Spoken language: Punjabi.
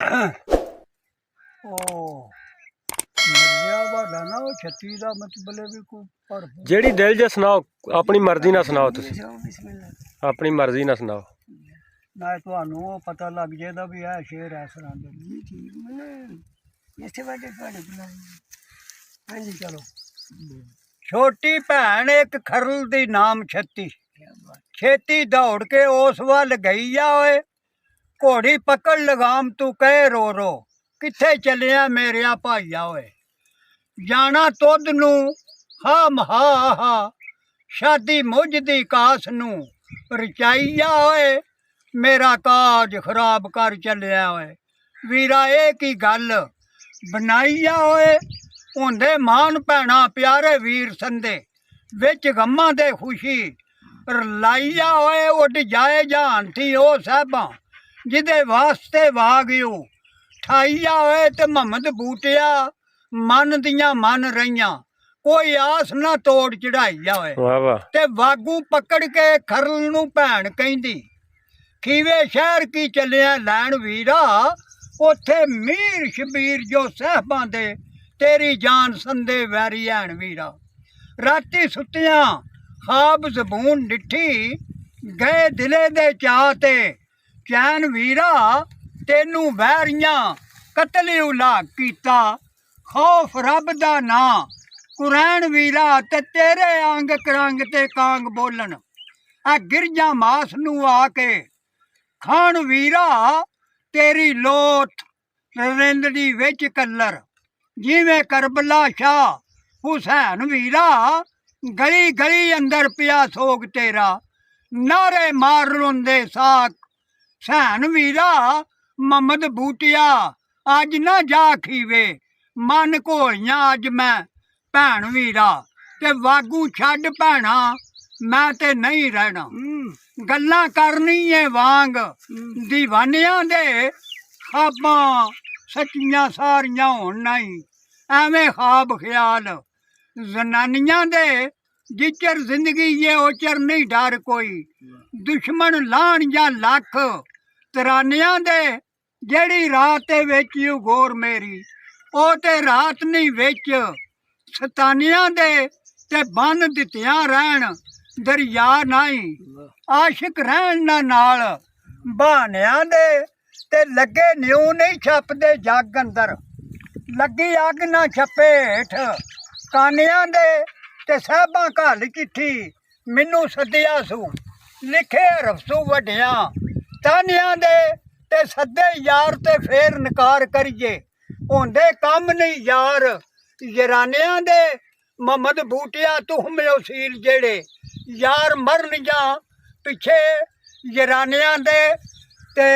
ਉਹ ਮਿਰਜ਼ਾ ਵਾਲਾ ਨਾ ਉਹ 36 ਦਾ ਮਤਲਬ ਵੀ ਕੋਈ ਪਰ ਜਿਹੜੀ ਦਿਲ 'ਚ ਸੁਣਾਓ, ਆਪਣੀ ਮਰਜ਼ੀ ਨਾਲ ਸੁਣਾਓ। ਤੁਸੀਂ ਬਿਸਮਿਲ੍ਲਾ ਆਪਣੀ ਮਰਜ਼ੀ ਨਾਲ ਸੁਣਾਓ। ਨਾ ਤੁਹਾਨੂੰ ਉਹ ਪਤਾ ਲੱਗ ਜਾਏਗਾ ਵੀ ਇਹ ਸ਼ੇਰ ਇਸ ਤਰ੍ਹਾਂ ਦੇ ਜੀ। ਠੀਕ ਮੈਂ ਇਸੇ ਵਾਜੇ ਤੁਹਾਡੇ ਬੁਲਾਇਆ। ਹਾਂਜੀ ਚਲੋ। ਛੋਟੀ ਭੈਣ ਇੱਕ ਖਰਲ ਦੀ ਨਾਮ ਛੱਤੀ, ਛੇਤੀ ਦੌੜ ਕੇ ਉਸ ਵੱਲ ਗਈ ਆ ਓਏ। ਘੋੜੀ ਪਕੜ ਲਗਾਮ ਤੂੰ ਕਹਿ ਰੋ ਰੋ, ਕਿੱਥੇ ਚੱਲਿਆ ਮੇਰਿਆ ਭਾਈਆ ਓਏ। ਜਾਣਾ ਤੁਧ ਨੂੰ ਹਾ ਮਹਾ ਹਾ, ਸ਼ਾਦੀ ਮੁੱਝ ਦੀ ਕਾਸ ਨੂੰ ਰਚਾਈਆ ਓਏ। ਮੇਰਾ ਕਾਜ ਖਰਾਬ ਕਰ ਚੱਲਿਆ ਓਏ, ਵੀਰਾ ਇਹ ਕੀ ਗੱਲ ਬਣਾਈਆ ਓਏ। ਹੁੰਦੇ ਮਾਨ ਭੈਣਾ ਪਿਆਰੇ ਵੀਰ ਸੰਦੇ, ਵਿੱਚ ਗਮਾਂ ਦੇ ਖੁਸ਼ੀ ਰਲਾਈਆ ਓਏ। ਉੱਡ ਜਾਏ ਜਹਾਨ ਥੀ ਉਹ ਸਾਹਿਬਾਂ, ਜਿਹਦੇ ਵਾਸਤੇ ਵਾਗਿਓ ਠਾਈਆ ਓਏ। ਤੇ ਮੁਹੰਮਦ ਬੂਟਿਆ ਮਨ ਦੀਆਂ ਮੰਨ ਰਹੀਆਂ, ਕੋਈ ਆਸ ਨਾ ਤੋੜ ਚੜਾਈਆ ਓਏ। ਵਾਹ ਵਾਹ। ਤੇ ਵਾਗੂ ਪਕੜ ਕੇ ਖਰਲ ਨੂੰ ਭੈਣ ਕਹਿੰਦੀ, ਖੀਵੇ ਸ਼ਹਿਰ ਕੀ ਚੱਲਿਆ ਲੈਣ ਵੀਰਾ। ਉੱਥੇ ਮੀਰ ਸ਼ਬੀਰ ਜੋ ਸਾਹਿਬਾਂ ਦੇ, ਤੇਰੀ ਜਾਨ ਸੰਦੇ ਵੈਰੀ ਐਣ ਵੀਰਾ। ਰਾਤੀ ਸੁੱਤਿਆਂ ਖਾਬ ਜ਼ਬੂਨ ਡਿੱਠੀ, ਗਏ ਦਿਲੇ ਦੇ ਚਾਅ ਤੇ ਚੈਨ ਵੀਰਾ। ਤੈਨੂੰ ਵੈਰੀਆਂ ਕਤਲ ਉਲਾਕ ਕੀਤਾ, ਖੌਫ ਰੱਬ ਦਾ ਨਾਂ ਕੁਰੈਨ ਵੀਰਾ। ਤੇ ਤੇਰੇ ਅੰਗ ਕਰੰਗ ਤੇ ਕਾਂਗ ਬੋਲਣ, ਆ ਗਿਰਜਾਂ ਮਾਸ ਨੂੰ ਆ ਕੇ ਖਾਣ ਵੀਰਾ। ਤੇਰੀ ਲੋਥ ਰਿੰਦੜੀ ਵਿੱਚ ਕਲਰ, ਜਿਵੇਂ ਕਰਬਲਾ ਸ਼ਾਹ ਹੁਸੈਨ ਵੀਰਾ। ਗਲੀ ਗਲੀ ਅੰਦਰ ਪਿਆ ਸੋਗ ਤੇਰਾ, ਨਾਰੇ ਮਾਰ ਰੋਂਦੇ ਸਾਕ ਸੈਨ ਵੀਰਾ। ਮੁਹੰਮਦ ਬੂਟਿਆ ਅੱਜ ਨਾ ਜਾ ਖੀਵੇ, ਮਨ ਘੋਲੀਆਂ ਅੱਜ ਮੈਂ ਭੈਣ ਵੀਰਾ। ਤੇ ਵਾਗੂ ਛੱਡ ਭੈਣਾ ਮੈਂ ਤੇ ਨਹੀਂ ਰਹਿਣਾ, ਗੱਲਾਂ ਕਰਨੀ ਏ ਵਾਂਗ ਦੀਵਾਨਿਆਂ ਦੇ। ਖਾਬਾਂ ਸੱਚੀਆਂ ਸਾਰੀਆਂ ਹੋਣ ਨਹੀਂ, ਐਵੇਂ ਖਾਬ ਖਿਆਲ ਜ਼ਨਾਨੀਆਂ ਦੇ। ਜਿਚਰ ਜ਼ਿੰਦਗੀ ਏ ਉਚਰ ਨਹੀਂ ਡਰ ਕੋਈ, ਦੁਸ਼ਮਣ ਲਾਣ ਜਾਂ ਲੱਖ ਤਰਾਨਿਆਂ ਦੇ। ਜਿਹੜੀ ਰਾਤ ਦੇ ਵਿੱਚ ਯੂ ਗੋਰ ਮੇਰੀ, ਉਹ ਤੇ ਰਾਤ ਨਹੀਂ ਵਿੱਚ ਸਤਾਨਿਆਂ ਦੇ। ਤੇ ਬੰਨ ਦਿੱਤਿਆਂ ਰਹਿਣ ਦਰਿਆ ਨਹੀਂ, ਆਸ਼ਿਕ ਰਹਿਣ ਨਾ ਨਾਲ ਬਹਾਨਿਆਂ ਦੇ। ਤੇ ਲੱਗੇ ਨਿਉ ਨਹੀਂ ਛੱਪਦੇ ਜੱਗ ਅੰਦਰ, ਲੱਗੀ ਅੱਗ ਨਾ ਛੱਪੇ ਹੇਠ ਕਾਨਿਆਂ ਦੇ। ਤੇ ਸਾਹਿਬਾਂ ਘੱਲ ਚਿੱਠੀ ਮੈਨੂੰ ਸੱਦਿਆ ਸੂ, ਲਿਖੇ ਰਫਸੂ ਵੱਡਿਆਂ ਤਾਨਿਆਂ ਦੇ। ਤੇ ਸੱਦੇ ਯਾਰ ਤੇ ਫੇਰ ਨਕਾਰ ਕਰੀਏ, ਹੁੰਦੇ ਕੰਮ ਨਹੀਂ ਯਾਰ ਯਾਰਾਨਿਆਂ ਦੇ। ਮੁਹੰਮਦ ਬੂਟਿਆ ਤੁਹਮ ਉਸੀਲ ਜਿਹੜੇ, ਯਾਰ ਮਰਨ ਜਾਂ ਪਿੱਛੇ ਯਾਰਾਨਿਆਂ ਦੇ। ਤੇ